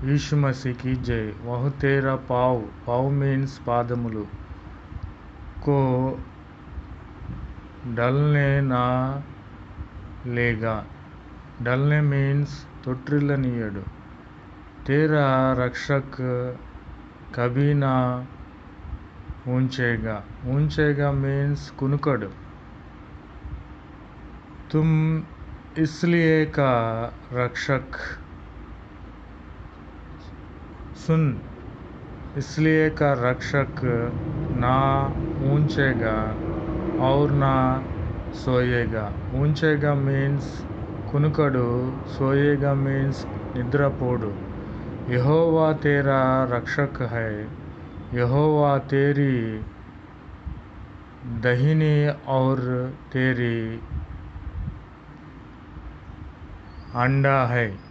यीशु मसीह की जय। वह तेरा पाव मीन्स पादमुలు को डलने ना लेगा। डलने मीन्स తొట్టిల్లనీయడు। तेरा रक्षक कभी ना ऊंचेगा। ऊंचेगा मीन्स कुनुकడు। तुम इसलिए का रक्षक सुन, इसलिए का रक्षक ना ऊंचेगा और ना सोएगा। ऊंचेगा मीन्स कुनुकడు, सोएगा मीन्स निद्रपोడు। यहोवा तेरा रक्षक है। यहोवा तेरी दाहिनी और तेरी अंडा है।